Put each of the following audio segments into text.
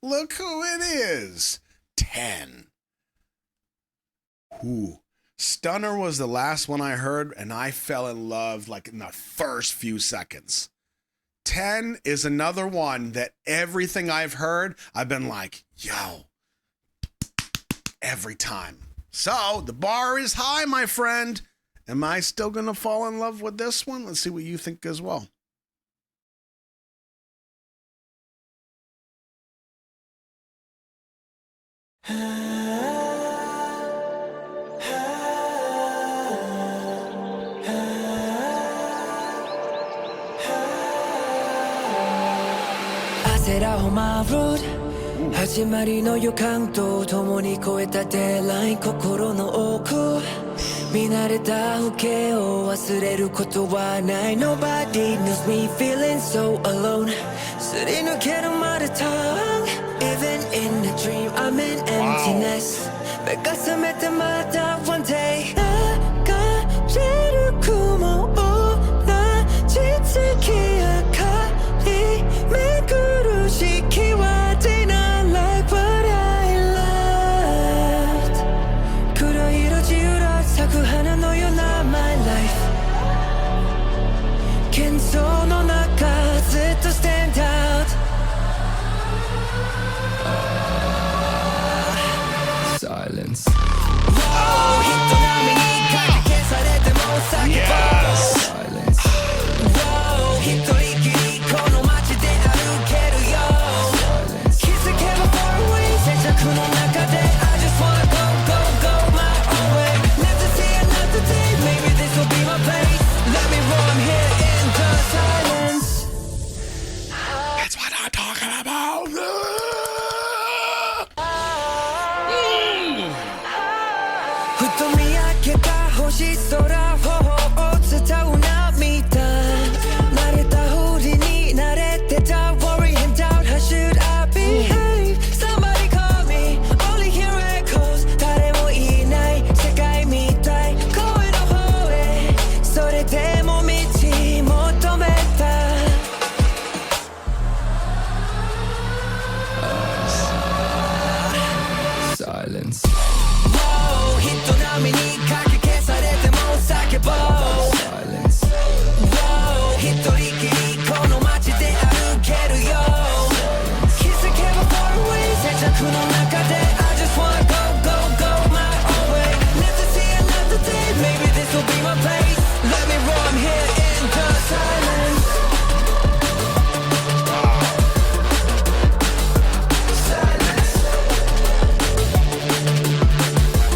Look who it is. 10. Ooh. Stunner was the last one I heard, and I fell in love like in the first few seconds. 10 is another one that everything I've heard, I've been like, yo, every time. So the bar is high, my friend. Am I still going to fall in love with this one? Let's see what you think as well. Road 始まりの予感と共に越えたデライン心の奥見慣れた風景を忘れることはない Nobody knows me feeling so alone すり抜けるまで tongue Even in a dream I'm in emptiness 目が覚めてまた one day 流れる雲を同じ月明かり巡る四季は Did not like what I loved 黒い色自由ら咲く花のような My life 喧騒の中ずっと stand out Silence Whoa 人波にかき消されても叫ぼう Silence Whoa 一人きりこの街で歩けるよ Silence 気づけば far away 静寂の中で I just wanna go go go my own way Never see another day Maybe this will be my place Let me roam here in the silence That's what I'm talking about. ふと見上げた星空を伝う涙慣れたふりに慣れてた Worry and doubt How should I behave Somebody call me Only hear echoes 誰もいない世界みたい声の方へそれでも道求めた Silence Whoa 人波にかき消されても叫ぼう Silence Whoa 一人きりこの街で歩けるよ 気づけば far away 静寂の中で I just wanna go go go my own way Never see another day Maybe this will be my place Let me roam here in the silence Silence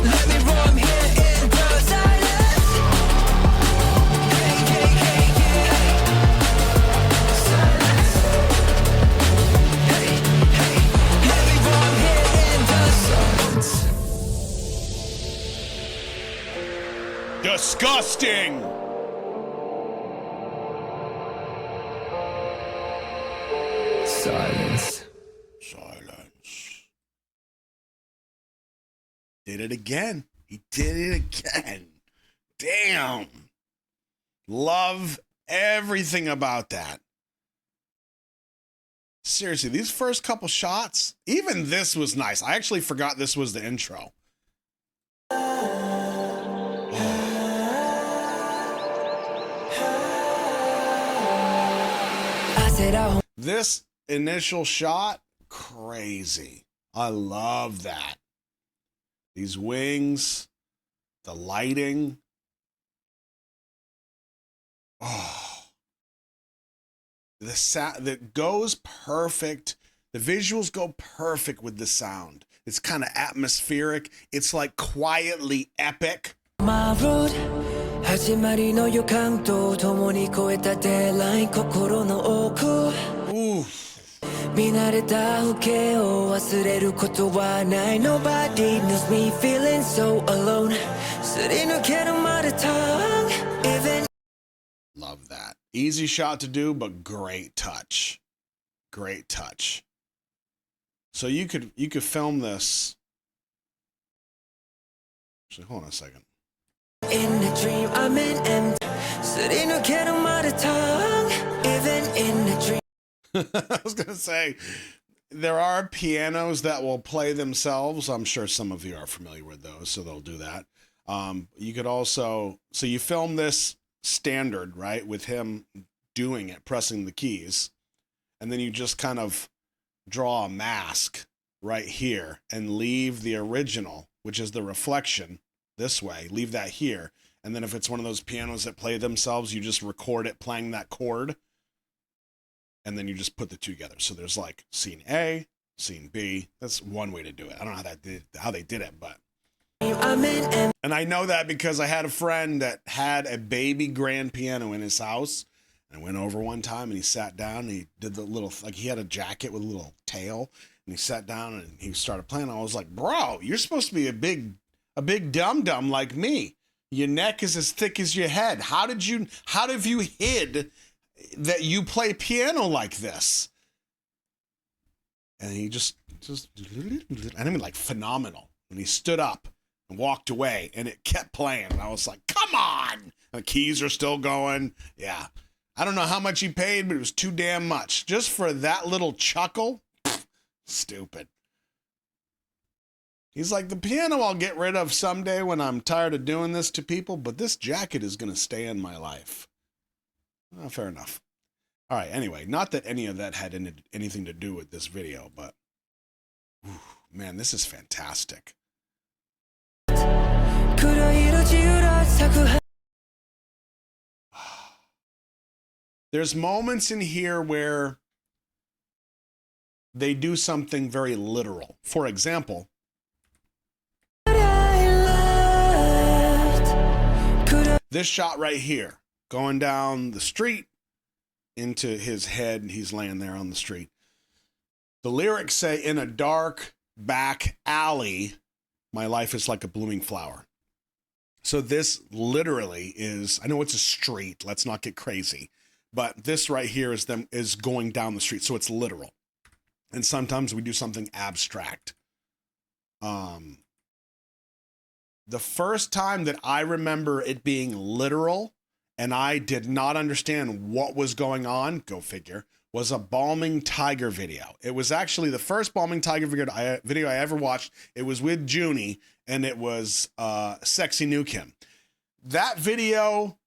Let me roam here in the silence Hey, hey, hey, yeah Silence Hey, hey Let me roam here in the silence Disgusting. Silence Silence. Did it again. He did it again. Damn. Love everything about that. Seriously, these first couple shots, even this was nice. I actually forgot this was the intro. This initial shot, crazy. I love that. These wings, the lighting. Oh, the sound that goes perfect. The visuals go perfect with the sound. It's kind of atmospheric. It's like quietly epic. My road 始まりの予感と共に越えたデライン心の奥 Ooh. 見慣れた風景を忘れることはない Nobody knows me feeling so alone すり抜けるまで tongue Even Love that. Easy shot to do, but great touch. Great touch. So you could film this. Actually, hold on a second. in a dream I'm in empty すり抜けるまで tongue Even in a dream I was gonna say, there are pianos that will play themselves. I'm sure some of you are familiar with those, so they'll do that. You could also, so you film this standard, right, with him doing it, pressing the keys, and then you just kind of draw a mask right here and leave the original, which is the reflection, this way. Leave that here. And then if it's one of those pianos that play themselves, you just record it playing that chord. And then you just put the two together. So there's like scene A, scene B. That's one way to do it. I don't know how they did it, but. And I know that because I had a friend that had a baby grand piano in his house. And I went over one time and he sat down and he did the little, like he had a jacket with a little tail. And he sat down and he started playing. I was like, bro, you're supposed to be a big dum-dum like me. Your neck is as thick as your head. How have you hid that you play piano like this? And he just, I mean, like phenomenal. And he stood up and walked away and it kept playing. And I was like, come on. And the keys are still going. Yeah. I don't know how much he paid, but it was too damn much. Just for that little chuckle. Stupid. He's like, the piano I'll get rid of someday when I'm tired of doing this to people, but this jacket is going to stay in my life. Well, fair enough. All right, anyway, not that any of that had anything to do with this video, but whew, man, this is fantastic. There's moments in here where they do something very literal. For example, this shot right here, going down the street into his head, he's laying there on the street. The lyrics say, in a dark back alley, my life is like a blooming flower. So this literally is, I know it's a street, let's not get crazy, but this right here is going down the street, so it's literal. And sometimes we do something abstract. The first time that I remember it being literal and I did not understand what was going on, go figure, was a Balming Tiger video. It was actually the first Balming Tiger video I ever watched. It was with Junie, and it was Sexy New Kim. That video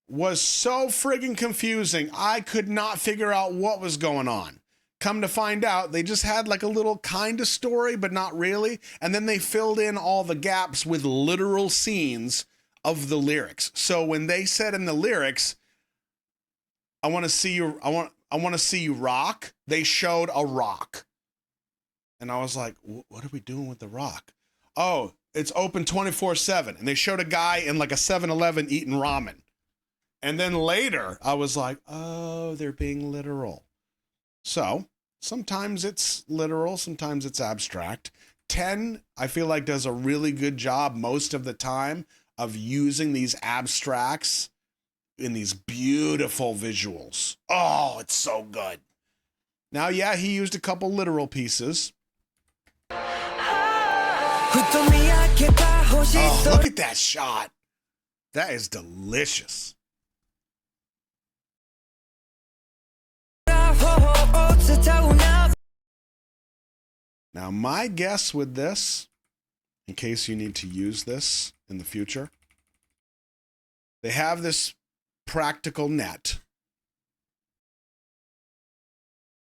was so friggin' confusing. I could not figure out what was going on. Come to find out, they just had like a little kind of story, but not really. And then they filled in all the gaps with literal scenes of the lyrics. So when they said in the lyrics, I want to see you rock, they showed a rock. And I was like, what are we doing with the rock? Oh, it's open 24/7. And they showed a guy in like a 7-Eleven eating ramen. And then later I was like, oh, they're being literal. So sometimes it's literal, sometimes it's abstract. 10, I feel like, does a really good job most of the time of using these abstracts in these beautiful visuals. Oh, it's so good. Now, yeah, he used a couple literal pieces. Oh, look at that shot. That is delicious. Now, my guess with this, in case you need to use this in the future, they have this practical net,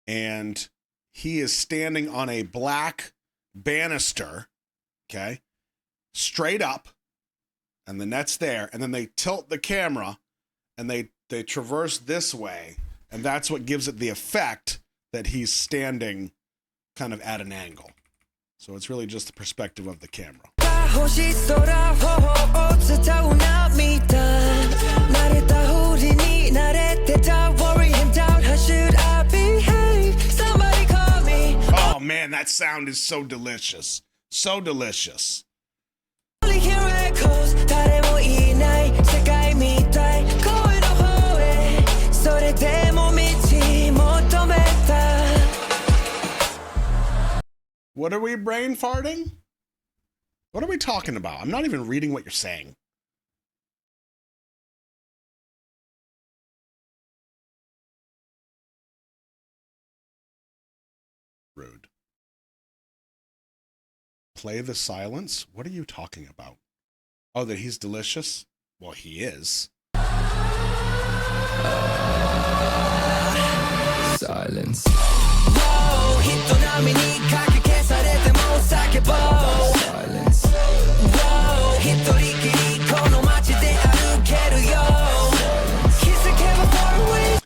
and he is standing on a black banister, okay, straight up, and the net's there, and then they tilt the camera, and they traverse this way, and that's what gives it the effect that he's standing kind of at an angle. So it's really just the perspective of the camera. Oh man, that sound is so delicious. So delicious. What are we brain farting? What are we talking about? I'm not even reading what you're saying. Rude. Play the silence? What are you talking about? Oh, that he's delicious? Well, he is. Silence. Whoa, silence.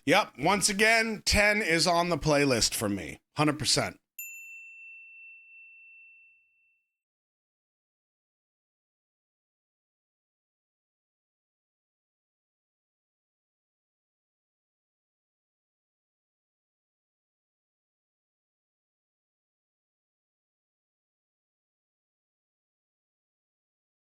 Yep, once again, 10 is on the playlist for me. 100%.